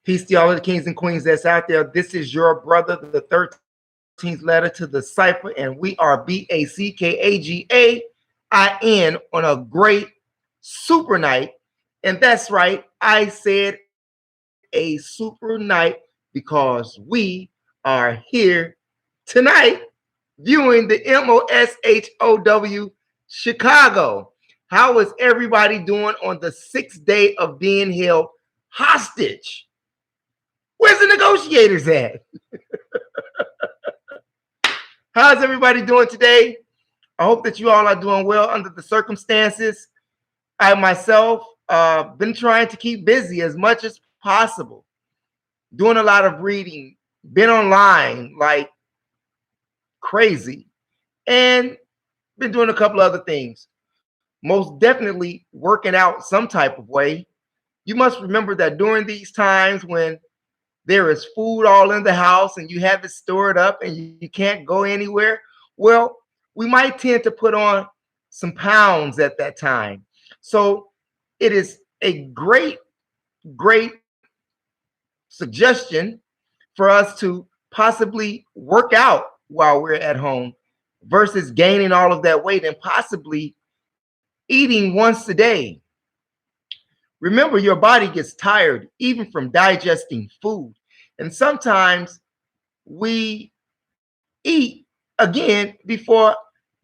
Peace to all of the kings and queens that's out there. This is your brother, the 13th letter to the cipher, and we are BACKAGAIN on a great super night. And that's right, I said a super night because we are here tonight viewing the MOSHOW Chicago. How is everybody doing on the 6th day of being held hostage? Where's the negotiators at? How's everybody doing today? I hope that you all are doing well under the circumstances. I myself been trying to keep busy as much as possible, doing a lot of reading, been online like crazy, and been doing a couple other things. Most definitely working out some type of way. You must remember that during these times when there is food all in the house and you have it stored up and you can't go anywhere, well, we might tend to put on some pounds at that time. So it is a great suggestion for us to possibly work out while we're at home versus gaining all of that weight and possibly eating once a day. Remember, your body gets tired even from digesting food. And sometimes we eat again before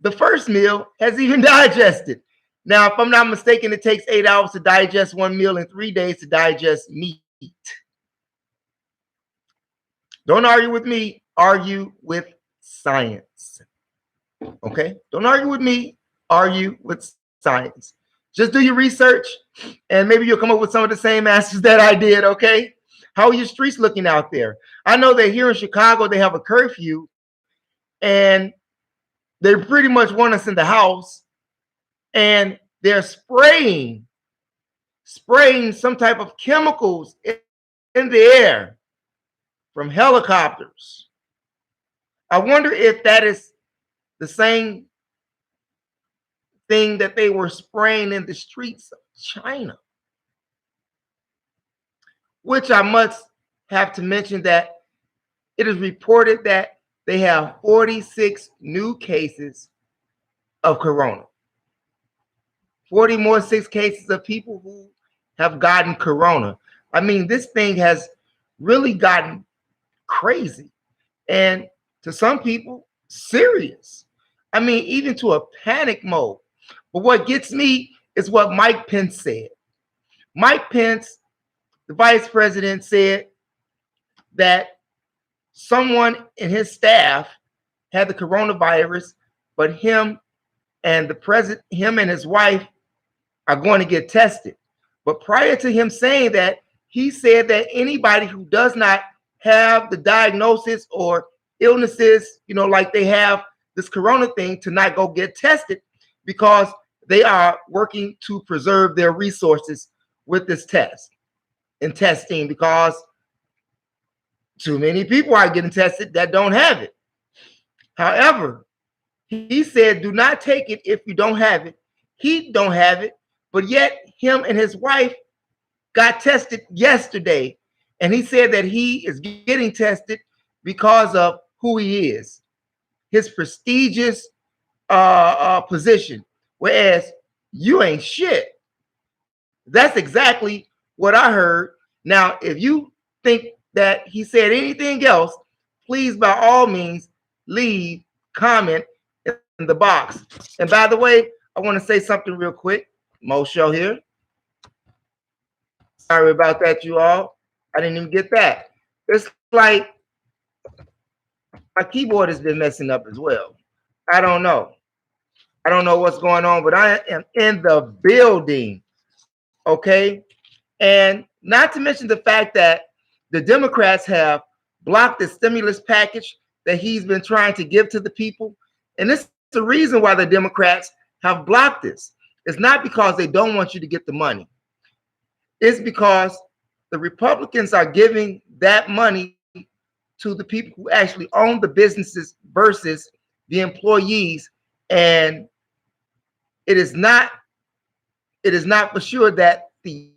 the first meal has even digested. Now, if I'm not mistaken, it takes 8 hours to digest one meal and 3 days to digest meat. Don't argue with me, argue with science. Okay? Don't argue with me, argue with science. Just do your research and maybe you'll come up with some of the same answers that I did, okay? How are your streets looking out there? I know that here in Chicago, they have a curfew and they pretty much want us in the house and they're spraying some type of chemicals in the air from helicopters. I wonder if that is the same thing that they were spraying in the streets of China. Which I must have to mention that it is reported that they have 46 new cases of corona. 6 cases of people who have gotten corona. I mean, this thing has really gotten crazy and to some people serious. I mean, even to a panic mode. But what gets me is what Mike Pence said. Mike Pence, the vice president, said that someone in his staff had the coronavirus, but him and his wife are going to get tested. But prior to him saying that, he said that anybody who does not have the diagnosis or illnesses, like they have this corona thing, to not go get tested because they are working to preserve their resources with this test and testing, because too many people are getting tested that don't have it. However, he said, do not take it if you don't have it. He don't have it, but yet him and his wife got tested yesterday. And he said that he is getting tested because of who he is, his prestigious position. Whereas you ain't shit. That's exactly what I heard. Now, if you think that he said anything else, please, by all means, leave comment in the box. And by the way, I want to say something real quick. Mo Show here. Sorry about that, you all. I didn't even get that. It's like my keyboard has been messing up as well. I don't know. I don't know what's going on, but I am in the building. Okay. And not to mention the fact that the Democrats have blocked the stimulus package that he's been trying to give to the people. And this is the reason why the Democrats have blocked this. It's not because they don't want you to get the money. It's because the Republicans are giving that money to the people who actually own the businesses versus the employees. And it is not for sure that the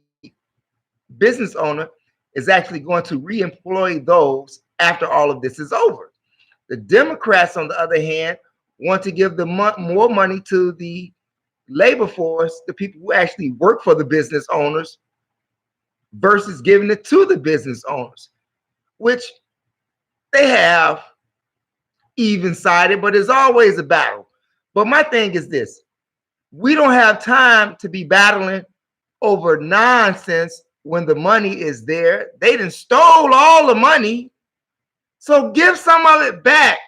business owner is actually going to reemploy those after all of this is over. The Democrats, on the other hand, want to give the more money to the labor force, the people who actually work for the business owners, versus giving it to the business owners, which they have even sided, but it's always a battle. But my thing is this: we don't have time to be battling over nonsense when the money is there. They done stole all the money. So give some of it back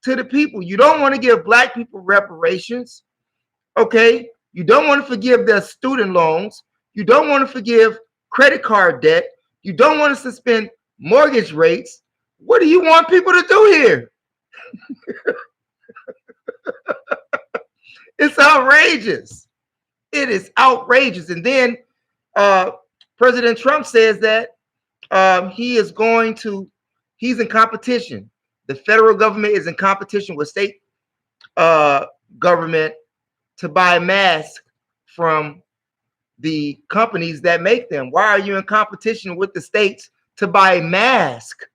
to the people. You don't want to give black people reparations. Okay. You don't want to forgive their student loans. You don't want to forgive credit card debt. You don't want to suspend mortgage rates. What do you want people to do here? It's outrageous. It is outrageous. And then President Trump says that he's in competition. The federal government is in competition with state government to buy masks from the companies that make them. Why are you in competition with the states to buy masks?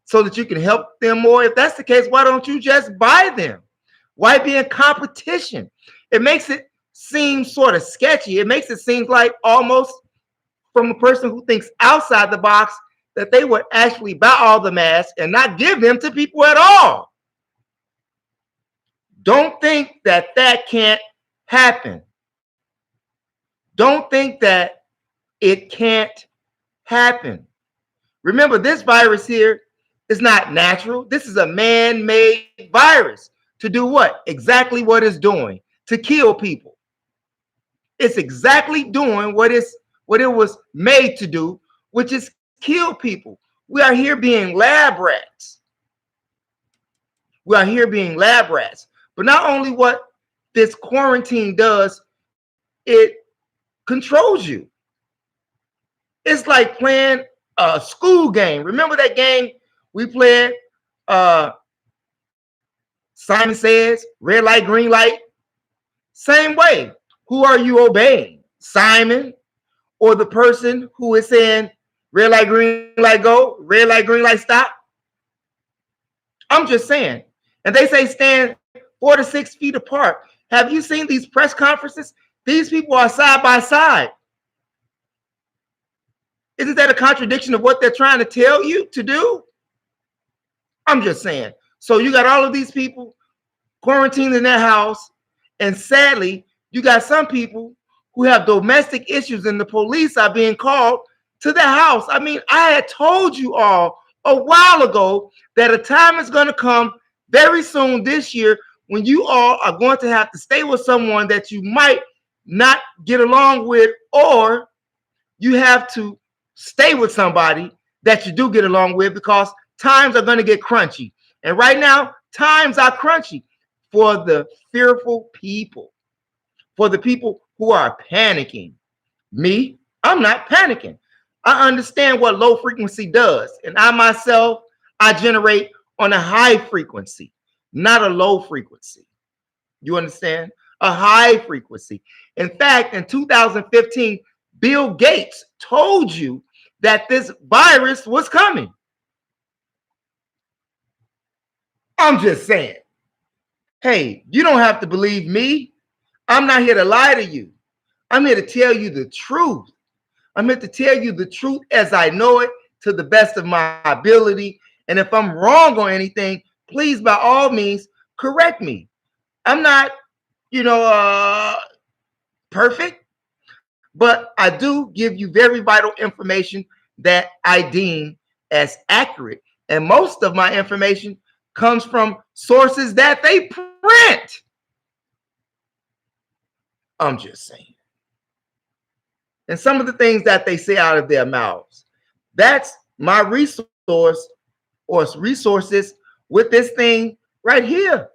So that you can help them more? If that's the case, why don't you just buy them? Why be in competition? It makes it seem sort of sketchy. It makes it seem like almost from a person who thinks outside the box that they would actually buy all the masks and not give them to people at all. Don't think that that can't happen. Don't think that it can't happen. Remember, this virus here is not natural. This is a man-made virus to do what? Exactly what it's doing, to kill people. It's exactly doing what it was made to do, which is kill people. We are here being lab rats. We are here being lab rats. But not only what this quarantine does, it controls you. It's like playing a school game. Remember that game we played? Simon Says, red light, green light. Same way. Who are you obeying? Simon, or the person who is saying red light, green light, go, red light, green light, stop? I'm just saying. And they say stand 4 to 6 feet apart. Have you seen these press conferences? These people are side by side. Isn't that a contradiction of what they're trying to tell you to do? I'm just saying. So you got all of these people quarantined in their house, and sadly, you got some people who have domestic issues, and the police are being called to the house. I mean, I had told you all a while ago that a time is going to come very soon this year when you all are going to have to stay with someone that you might not get along with, or you have to stay with somebody that you do get along with, because times are going to get crunchy. And right now, times are crunchy for the fearful people, for the people who are panicking. Me, I'm not panicking. I understand what low frequency does. And I myself, I generate on a high frequency, not a low frequency. You understand? A high frequency. In fact, in 2015, Bill Gates told you that this virus was coming. I'm just saying. Hey, you don't have to believe me. I'm not here to lie to you. I'm here to tell you the truth. I'm here to tell you the truth as I know it, to the best of my ability. And if I'm wrong on anything, please, by all means, correct me. I'm not, perfect, but I do give you very vital information that I deem as accurate. And most of my information comes from sources that they print. I'm just saying. And some of the things that they say out of their mouths, that's my resource or resources with this thing right here.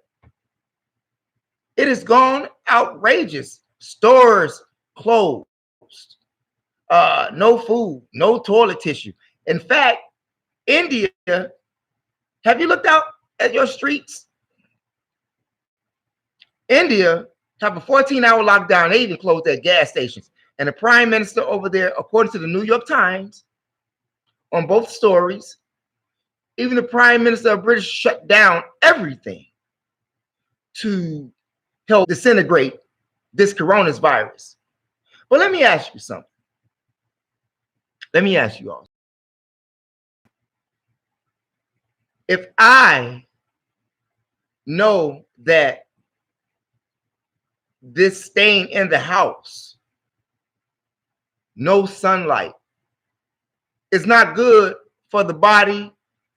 It has gone outrageous. Stores closed. No food, no toilet tissue. In fact, India, have you looked out at your streets? India have a 14-hour lockdown. They even closed their gas stations. And the prime minister over there, according to the New York Times, on both stories. Even the Prime Minister of Britain shut down everything to help disintegrate this coronavirus. But let me ask you something. Let me ask you all. If I know that this staying in the house, no sunlight, is not good for the body,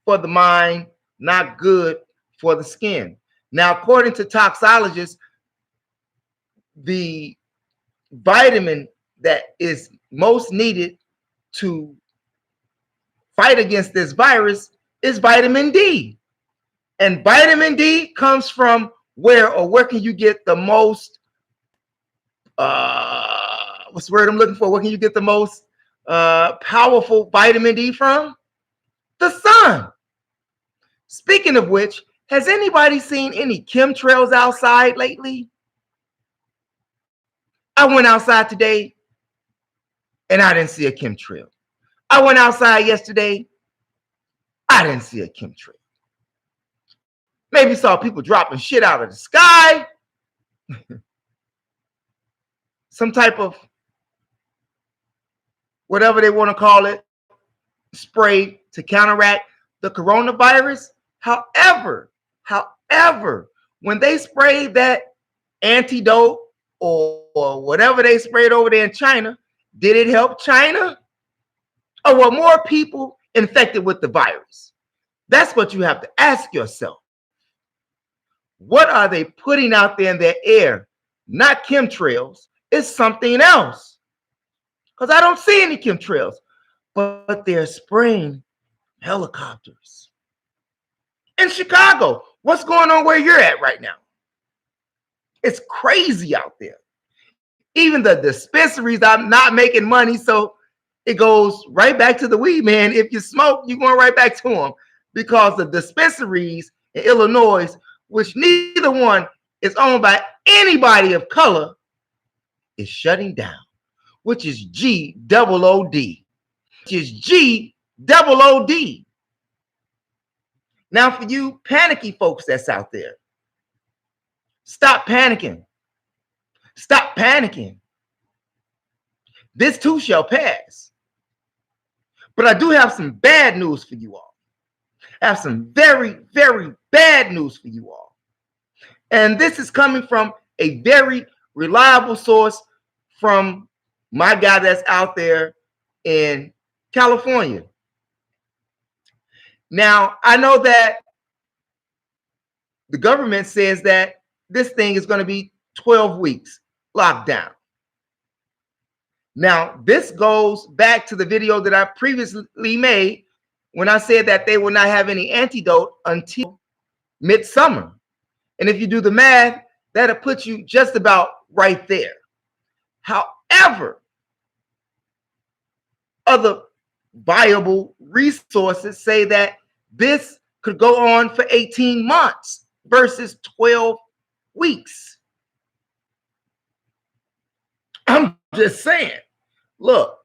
for the mind, not good for the skin. Now, according to toxicologists, the vitamin that is most needed to fight against this virus is vitamin D. And vitamin D comes from where, or where can you get the most, what's the word I'm looking for? Where can you get the most powerful vitamin D from? The sun. Speaking of which, has anybody seen any chemtrails outside lately? I went outside today and I didn't see a chemtrail. I went outside yesterday. I didn't see a chemtrail. Maybe saw people dropping shit out of the sky. Some type of whatever they want to call it, spray to counteract the coronavirus. However, when they sprayed that antidote or whatever they sprayed over there in China, did it help China? Or were more people infected with the virus? That's what you have to ask yourself. What are they putting out there in their air? Not chemtrails. It's something else. Because I don't see any chemtrails. But they're spraying helicopters. In Chicago, what's going on where you're at right now? It's crazy out there. Even the dispensaries are not making money, so it goes right back to the weed man. If you smoke, you're going right back to them, because the dispensaries in Illinois, which neither one is owned by anybody of color, is shutting down, which is G-O-O-D. Which is G-O-O-D. Now, for you panicky folks that's out there, stop panicking. Stop panicking. This too shall pass. But I do have some bad news for you all. I have some very, very bad news for you all. And this is coming from a very reliable source from my guy that's out there in California. Now, I know that the government says that this thing is going to be 12 weeks locked down. Now, this goes back to the video that I previously made when I said that they will not have any antidote until midsummer. And if you do the math, that'll put you just about right there. However, other viable resources say that this could go on for 18 months versus 12 weeks. I'm just saying, look,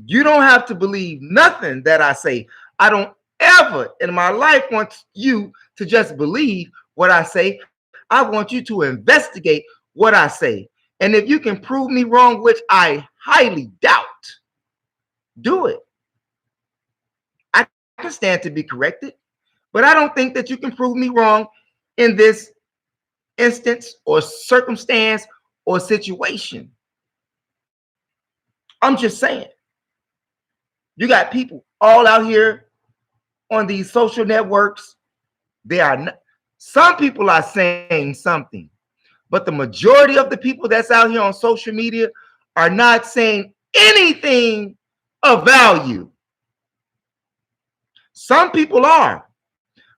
you don't have to believe nothing that I say. I don't ever in my life want you to just believe what I say. I want you to investigate what I say. And if you can prove me wrong, which I highly doubt, do it. I can stand to be corrected, but I don't think that you can prove me wrong in this instance or circumstance or situation. I'm just saying. You got people all out here on these social networks. They are not, some people are saying something, but the majority of the people that's out here on social media are not saying anything of value. Some people are,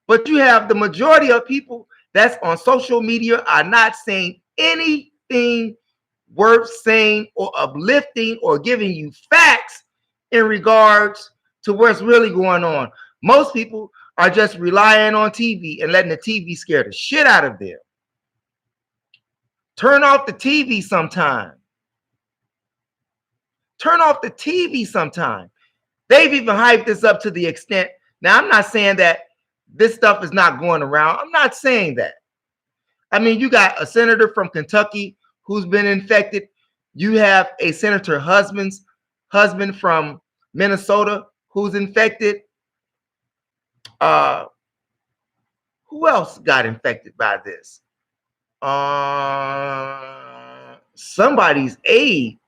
but you have the majority of people that's on social media are not saying anything worth saying or uplifting or giving you facts in regards to what's really going on. Most people are just relying on TV and letting the TV scare the shit out of them. Turn off the TV sometime. Turn off the TV sometime. They've even hyped this up to the extent. Now, I'm not saying that this stuff is not going around. I'm not saying that. I mean, you got a senator from Kentucky who's been infected. You have a senator husband from Minnesota who's infected. Who else got infected by this? Somebody's aide.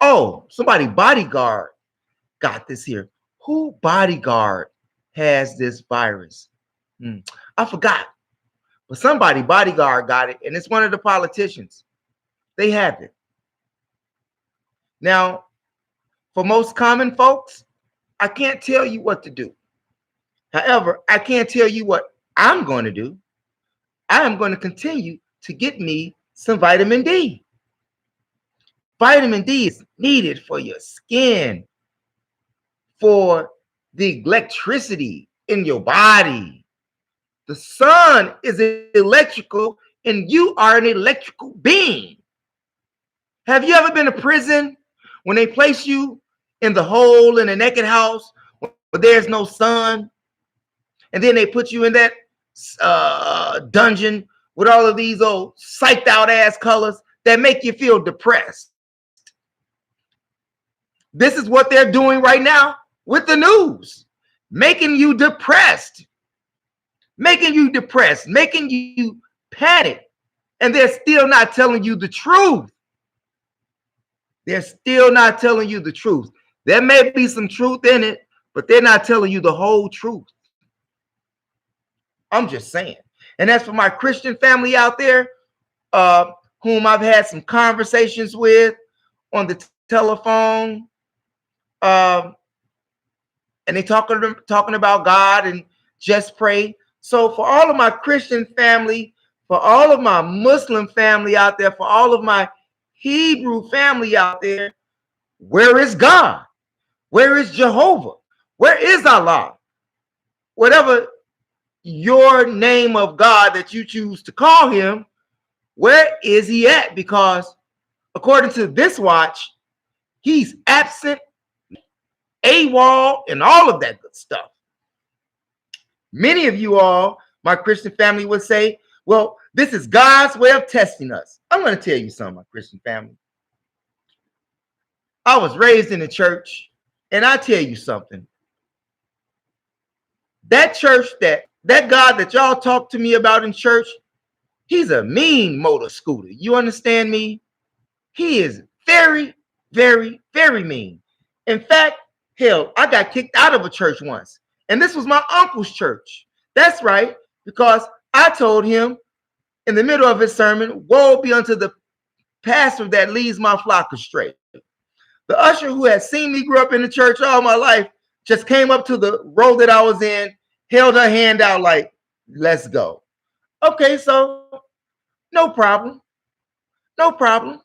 Oh, somebody bodyguard got this here. Who bodyguard has this virus? I forgot. But somebody bodyguard got it, and it's one of the politicians. They have it. Now, for most common folks, I can't tell you what to do. However, I can't tell you what I'm going to do. I am going to continue to get me some vitamin D. Vitamin D is needed for your skin, for the electricity in your body. The sun is electrical, and you are an electrical being. Have you ever been to prison when they place you in the hole in a naked house where there's no sun, and then they put you in that dungeon with all of these old psyched out ass colors that make you feel depressed? This is what they're doing right now with the news, making you depressed, making you panic, and they're still not telling you the truth. They're still not telling you the truth. There may be some truth in it, but they're not telling you the whole truth. I'm just saying. And as for my Christian family out there, whom I've had some conversations with on the telephone, and they talking about God and just pray. So for all of my Christian family, for all of my Muslim family out there, for all of my Hebrew family out there, where is God? Where is Jehovah? Where is Allah? Whatever your name of God that you choose to call him, where is he at? Because according to this watch, he's absent, AWOL, and all of that good stuff. Many of you all, my Christian family, would say, well, this is God's way of testing us. I'm going to tell you something, my Christian family. I was raised in the church, and I tell you something. That church, that God that y'all talk to me about in church, he's a mean motor scooter. You understand me? He is very, very, very mean. In fact, hell, I got kicked out of a church once. And this was my uncle's church. That's right, because I told him in the middle of his sermon, woe be unto the pastor that leads my flock astray. The usher who had seen me grow up in the church all my life just came up to the row that I was in, held her hand out like, let's go. Okay, so no problem. No problem.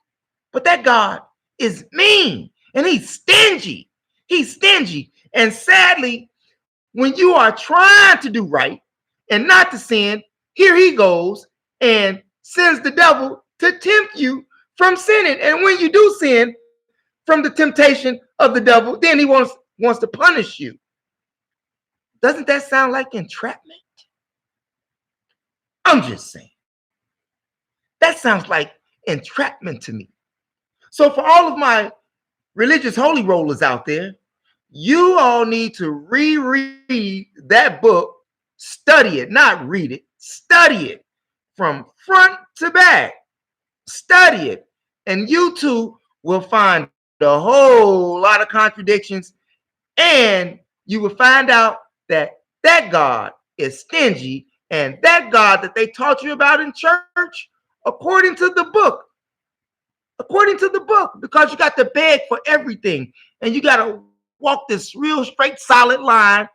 But that God is mean and he's stingy. He's stingy. And sadly, when you are trying to do right and not to sin, here he goes and sends the devil to tempt you from sinning. And when you do sin from the temptation of the devil, then he wants to punish you. Doesn't that sound like entrapment? I'm just saying. That sounds like entrapment to me. So for all of my religious holy rollers out there, you all need to reread that book, study it, not read it, study it from front to back. Study it, and you too will find a whole lot of contradictions, and you will find out that God is stingy, and that God that they taught you about in church, according to the book, because you got to beg for everything, and you got to walk this real straight, solid line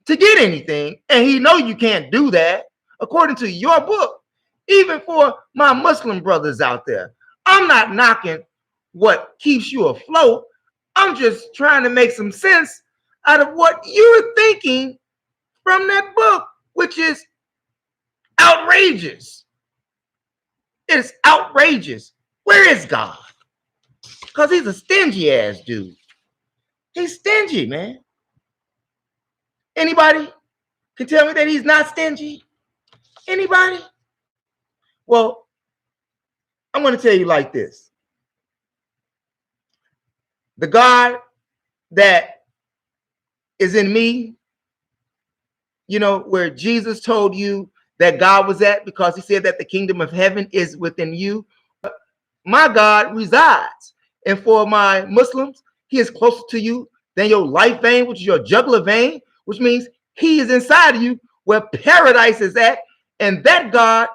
to get anything, and he know you can't do that according to your book. Even for my Muslim brothers out there, I'm not knocking what keeps you afloat. I'm just trying to make some sense out of what you're thinking from that book, which is outrageous. It's outrageous. Where is God? Because he's a stingy ass dude. He's stingy, man. Anybody can tell me that he's not stingy? Anybody? Well, I'm going to tell you like this. The God that is in me, you know, where Jesus told you that God was at because he said that the kingdom of heaven is within you. My God resides. And for my Muslims, he is closer to you than your life vein, which is your jugular vein, which means he is inside of you where paradise is at. And that God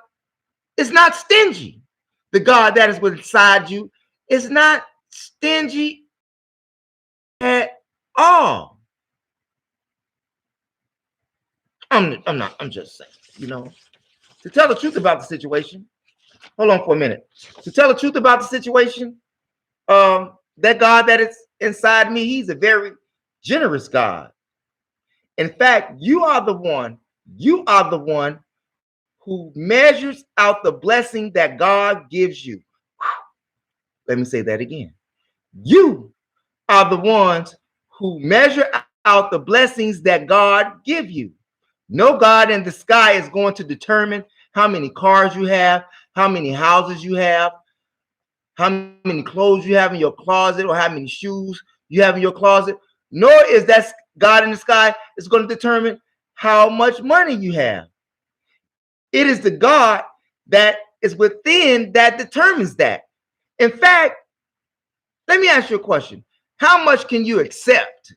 is not stingy. The God that is inside you is not stingy at all. I'm just saying, you know, to tell the truth about the situation. Hold on for a minute. To tell the truth about the situation, that God that is inside me, he's a very generous God. In fact, you are the one who measures out the blessing that God gives you. Let me say that again. You are the ones who measure out the blessings that God give you. No God in the sky is going to determine how many cars you have, how many houses you have, how many clothes you have in your closet, or how many shoes you have in your closet. Nor is that God in the sky is going to determine how much money you have. It is the God that is within that determines that. In fact, let me ask you a question. How much can you accept?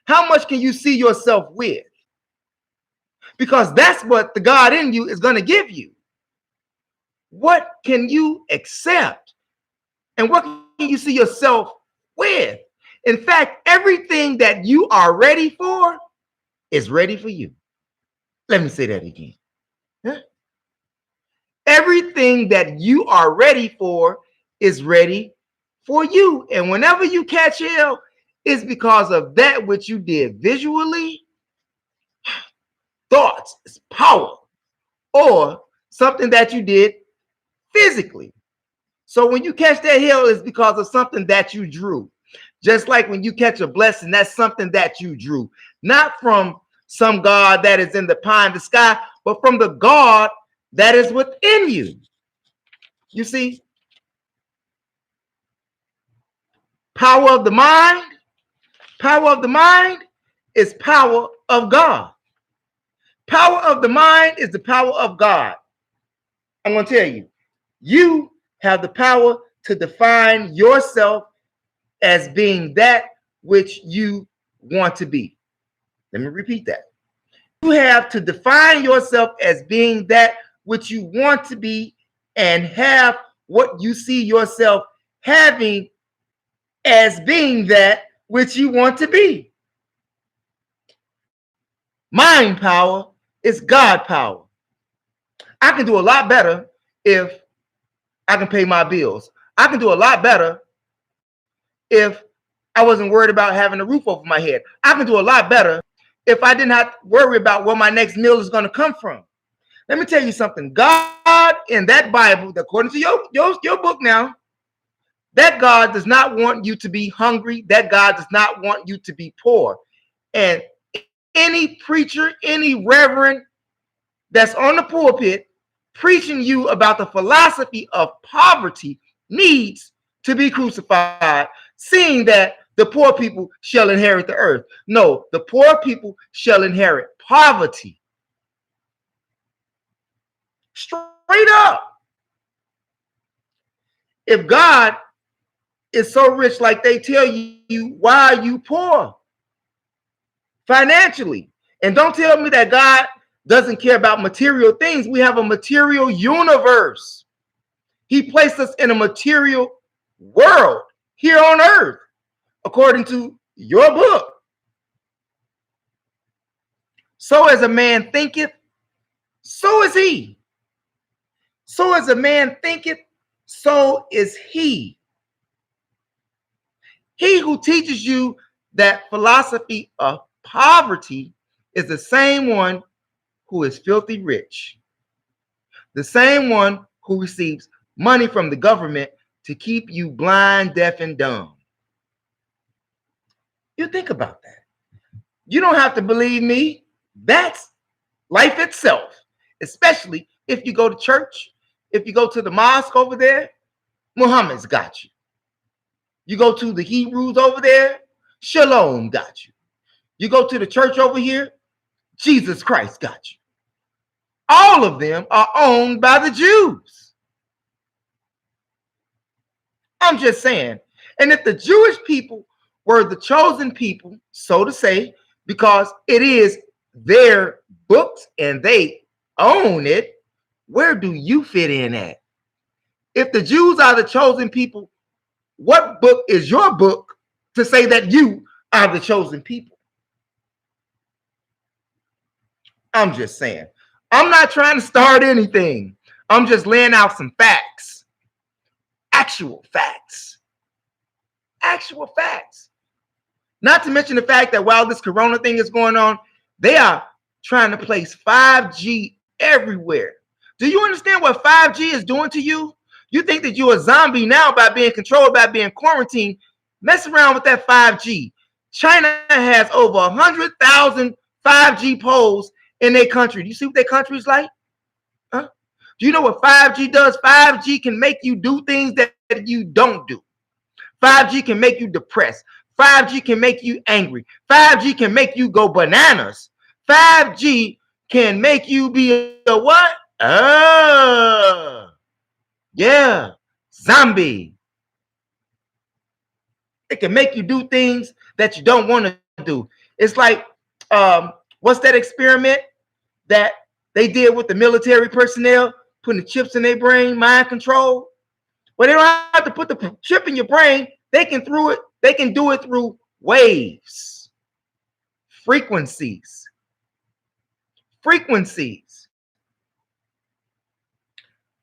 How much can you see yourself with? Because that's what the God in you is going to give you. What can you accept? And what can you see yourself with? In fact, everything that you are ready for is ready for you. Let me say that again. Huh? Everything that you are ready for is ready for you. And whenever you catch hell, it's because of that which you did visually, thoughts, is power, or something that you did physically. So when you catch that hell, it's because of something that you drew. Just like when you catch a blessing, that's something that you drew. Not from some God that is in the pie in the sky, but from the God that is within you. You see? Power of the mind. Power of the mind is power of God. Power of the mind is the power of God. I'm going to tell you, you have the power to define yourself as being that which you want to be. Let me repeat that. You have to define yourself as being that which you want to be and have what you see yourself having as being that which you want to be. Mind power is God power. I can do a lot better if I can pay my bills. I can do a lot better if I wasn't worried about having a roof over my head. I can do a lot better if I didn't have to worry about where my next meal is going to come from. Let me tell you something. God in that Bible, according to your book now, that God does not want you to be hungry. That God does not want you to be poor. And any preacher, any reverend that's on the pulpit preaching you about the philosophy of poverty needs to be crucified, seeing that the poor people shall inherit the earth. No, the poor people shall inherit poverty. Straight up. If God is so rich like they tell you, why are you poor financially? And don't tell me that God doesn't care about material things. We have a material universe. He placed us in a material world here on earth, according to your book. So as a man thinketh, so is he. So as a man thinketh, so is he. He who teaches you that philosophy of poverty is the same one who is filthy rich, the same one who receives money from the government to keep you blind, deaf, and dumb. You think about that. You don't have to believe me. That's life itself, especially if you go to church, if you go to the mosque over there, Muhammad's got you. You go to the Hebrews over there, Shalom got you. You go to the church over here, Jesus Christ got you. All of them are owned by the Jews. I'm just saying. And if the Jewish people were the chosen people, so to say, because it is their books and they own it, where do you fit in at? If the Jews are the chosen people, what book is your book to say that you are the chosen people? I'm just saying. I'm not trying to start anything. I'm just laying out some facts. Actual facts. Actual facts. Not to mention the fact that while this corona thing is going on, they are trying to place 5G everywhere. Do you understand what 5G is doing to you? You think that you're a zombie now by being controlled, by being quarantined. Mess around with that 5G. China has over 100,000 5G poles in their country. Do you see what their country is like? Huh? Do you know what 5G does? 5G can make you do things that you don't do. 5G can make you depressed. 5G can make you angry. 5G can make you go bananas. 5G can make you be a what? Yeah, zombie. It can make you do things that you don't want to do. It's like, what's that experiment that they did with the military personnel, putting the chips in their brain, mind control? Well, they don't have to put the chip in your brain. They can do it through waves, frequencies.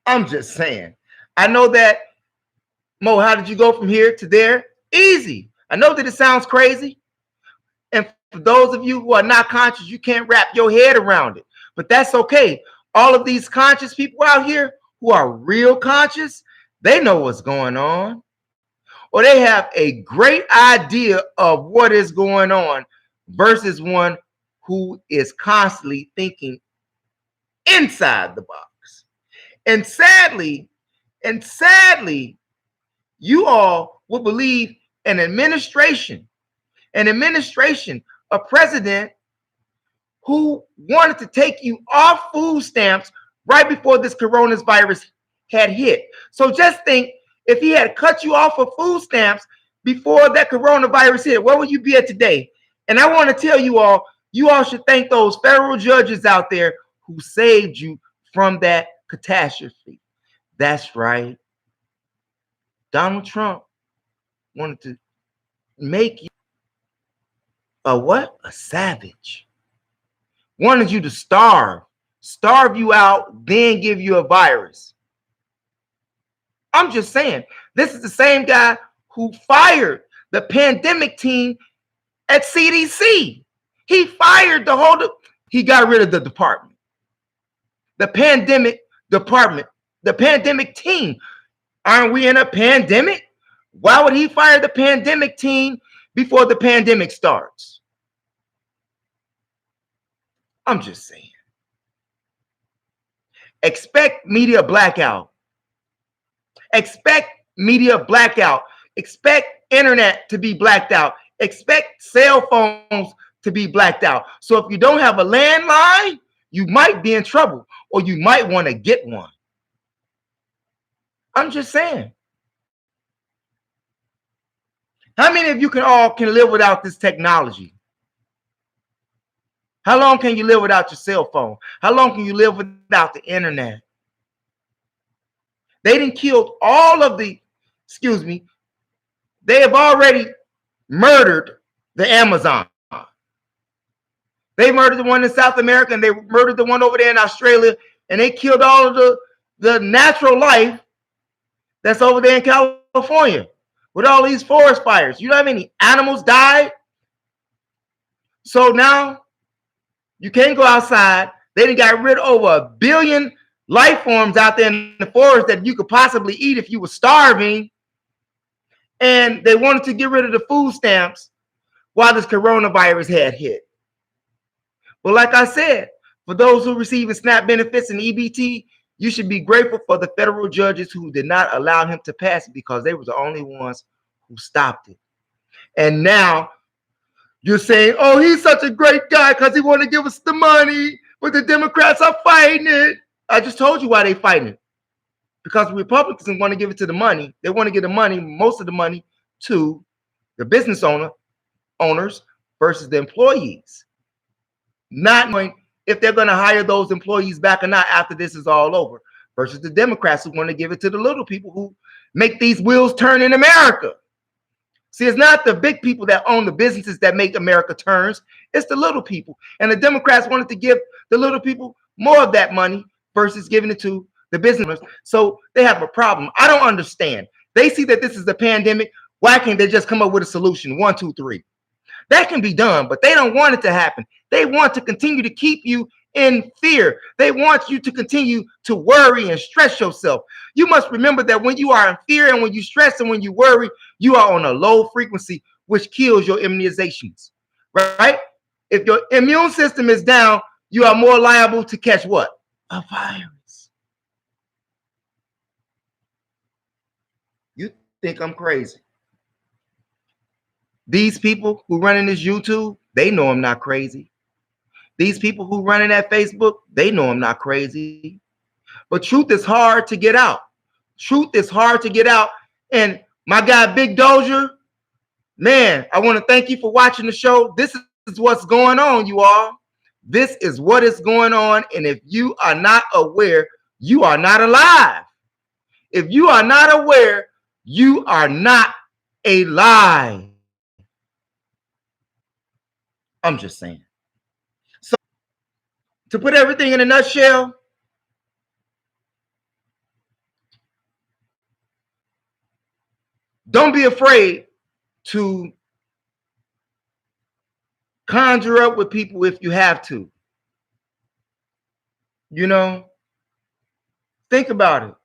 I'm just saying. I know that, Mo, how did you go from here to there? Easy. I know that it sounds crazy. And for those of you who are not conscious, you can't wrap your head around it. But that's okay. All of these conscious people out here who are real conscious, they know what's going on. Or they have a great idea of what is going on versus one who is constantly thinking inside the box. And sadly, you all will believe an administration, a president who wanted to take you off food stamps right before this coronavirus had hit. So just think, if he had cut you off of food stamps before that coronavirus hit, where would you be at today? And I want to tell you all should thank those federal judges out there who saved you from that catastrophe. That's right. Donald Trump wanted to make you a what? A savage. Wanted you to starve you out, then give you a virus. I'm just saying, this is the same guy who fired the pandemic team at CDC. He fired he got rid of the department. The pandemic department, the pandemic team. Aren't we in a pandemic? Why would he fire the pandemic team before the pandemic starts? I'm just saying. Expect media blackout. Expect media blackout. Expect internet to be blacked out. Expect cell phones to be blacked out. So if you don't have a landline, you might be in trouble, or you might want to get one. I'm just saying. How many of you can live without this technology? How long can you live without your cell phone? How long can you live without the internet? They done killed all of the, they have already murdered the Amazon. They murdered the one in South America, and they murdered the one over there in Australia, and they killed all of the natural life that's over there in California with all these forest fires. You know how many animals died? So now you can't go outside. They done got rid of over 1 billion life forms out there in the forest that you could possibly eat if you were starving. And they wanted to get rid of the food stamps. while this coronavirus had hit. But like I said, for those who receive SNAP benefits and EBT, you should be grateful for the federal judges who did not allow him to pass it, because they were the only ones who stopped it. And now you're saying, oh, he's such a great guy because he want to give us the money, but the Democrats are fighting it. I just told you why they fighting it. Because the Republicans want to give it to the money. They want to give the money, most of the money, to the business owners versus the employees. Not knowing if they're going to hire those employees back or not after this is all over, versus the Democrats who want to give it to the little people who make these wheels turn in America. See, it's not the big people that own the businesses that make America turns. It's the little people. And the Democrats wanted to give the little people more of that money versus giving it to the business. So they have a problem. I don't understand. They see that this is a pandemic. Why can't they just come up with a solution? 1, 2, 3. That can be done, but they don't want it to happen. They want to continue to keep you in fear. They want you to continue to worry and stress yourself. You must remember that when you are in fear and when you stress and when you worry, you are on a low frequency, which kills your immunizations, right? If your immune system is down, you are more liable to catch what? A virus. You think I'm crazy? These people who running this YouTube, they know I'm not crazy. These people who running that Facebook, they know I'm not crazy. But truth is hard to get out. Truth is hard to get out. And my guy, Big Dozier, man, I want to thank you for watching the show. This is what's going on, you all. This is what is going on. And if you are not aware, you are not alive. If you are not aware, you are not alive. I'm just saying. So to put everything in a nutshell, don't be afraid to conjure up with people if you have to. You know, think about it.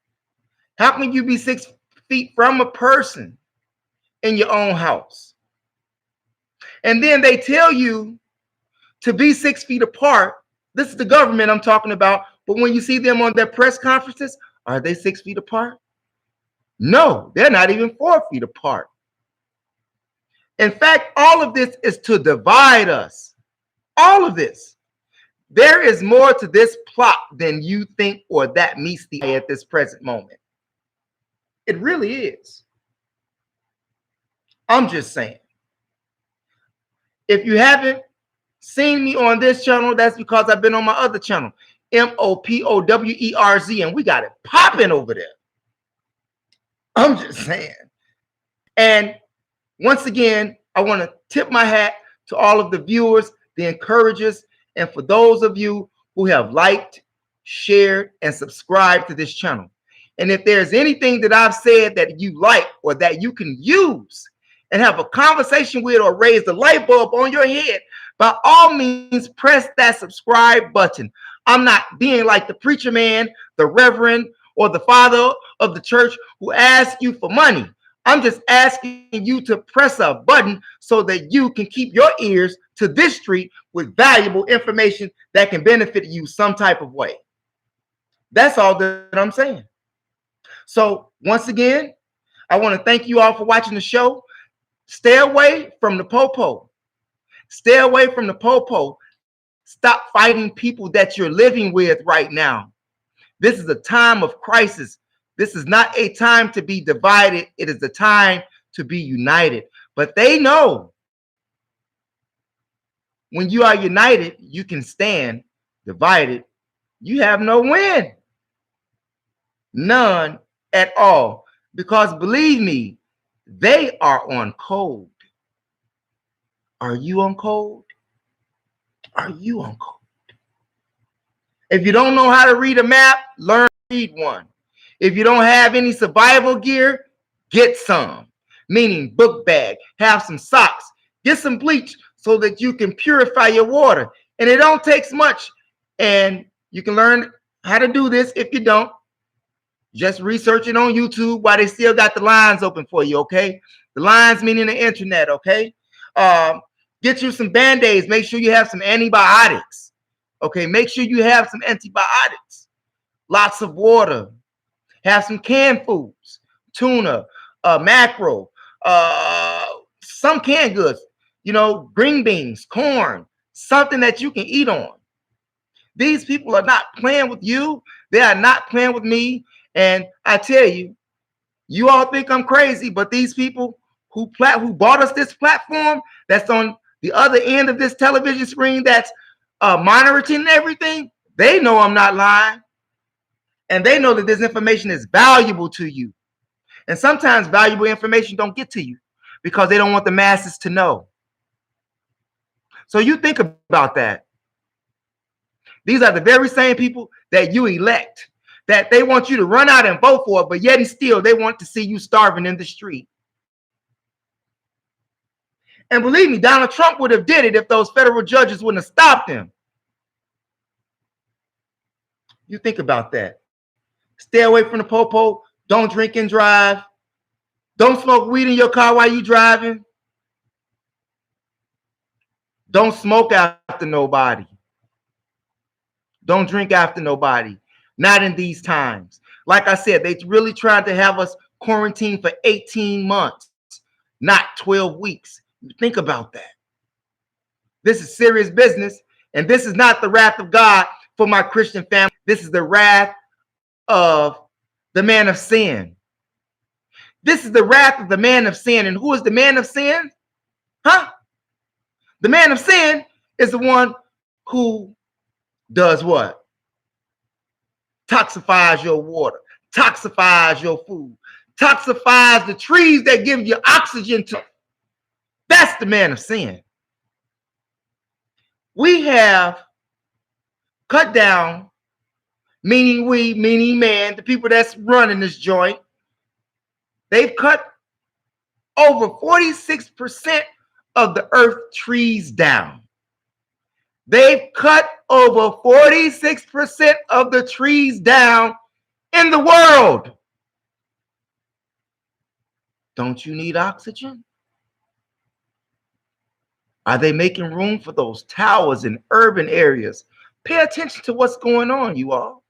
How can you be 6 feet from a person in your own house? And then they tell you to be 6 feet apart. This is the government I'm talking about. But when you see them on their press conferences, are they 6 feet apart? No, they're not even 4 feet apart. In fact, all of this is to divide us. All of this. There is more to this plot than you think or that meets the eye at this present moment. It really is. I'm just saying. If you haven't seen me on this channel, that's because I've been on my other channel, MOPOWERZ, and we got it popping over there. I'm just saying. And once again, I want to tip my hat to all of the viewers, the encouragers, and for those of you who have liked, shared, and subscribed to this channel. And if there's anything that I've said that you like or that you can use and have a conversation with or raise the light bulb on your head, by all means, press that subscribe button. I'm not being like the preacher man, the reverend, or the father of the church who asks you for money. I'm just asking you to press a button so that you can keep your ears to this street with valuable information that can benefit you some type of way. That's all that I'm saying. So once again, I want to thank you all for watching the show. Stay away from the popo. Stay away from the popo. Stop fighting people that you're living with right now. This is a time of crisis. This is not a time to be divided. It is a time to be united. But they know when you are united, you can stand. Divided, you have no win. None at all. Because believe me, they are on code. Are you on code? Are you on code? If you don't know how to read a map, learn to read one. If you don't have any survival gear, get some. Meaning book bag, have some socks, get some bleach so that you can purify your water. And it don't take much. And you can learn how to do this if you don't. Just research it on YouTube while they still got the lines open for you, okay? The lines meaning the internet, okay? Get you some Band-Aids. Make sure you have some antibiotics. Okay, make sure you have some antibiotics. Lots of water. Have some canned foods. Tuna, mackerel, some canned goods. You know, green beans, corn, something that you can eat on. These people are not playing with you. They are not playing with me. And I tell you, you all think I'm crazy, but these people who bought us this platform that's on the other end of this television screen that's monitoring everything, they know I'm not lying. And they know that this information is valuable to you. And sometimes valuable information don't get to you because they don't want the masses to know. So you think about that. These are the very same people that you elect, that they want you to run out and vote for, but yet and still they want to see you starving in the street. And believe me, Donald Trump would have did it if those federal judges wouldn't have stopped him. You think about that. Stay away from the popo. Don't drink and drive. Don't smoke weed in your car while you're driving. Don't smoke after nobody. Don't drink after nobody. Not in these times. Like I said, they really tried to have us quarantined for 18 months, not 12 weeks. Think about that. This is serious business, and this is not the wrath of God for my Christian family. This is the wrath of the man of sin. This is the wrath of the man of sin. And who is the man of sin? Huh? The man of sin is the one who does what? Toxifies your water, toxifies your food, toxifies the trees that give you oxygen to. That's the man of sin. We have cut down, meaning we, meaning man, the people that's running this joint, they've cut over 46% of the earth trees down. They've cut over 46% of the trees down in the world. Don't you need oxygen? Are they making room for those towers in urban areas? Pay attention to what's going on, you all.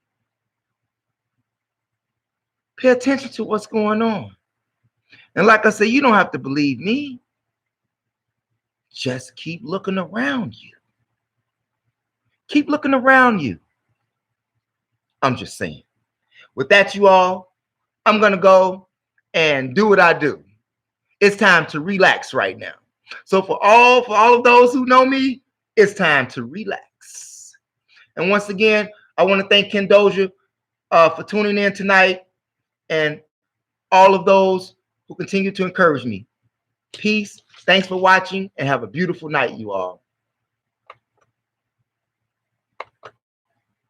Pay attention to what's going on. And like I said, you don't have to believe me. Just keep looking around you. Keep looking around you. I'm just saying. With that, you all, I'm going to go and do what I do. It's time to relax right now. So for all of those who know me, it's time to relax. And once again, I want to thank Ken Dozier for tuning in tonight and all of those who continue to encourage me. Peace. Thanks for watching and have a beautiful night, you all.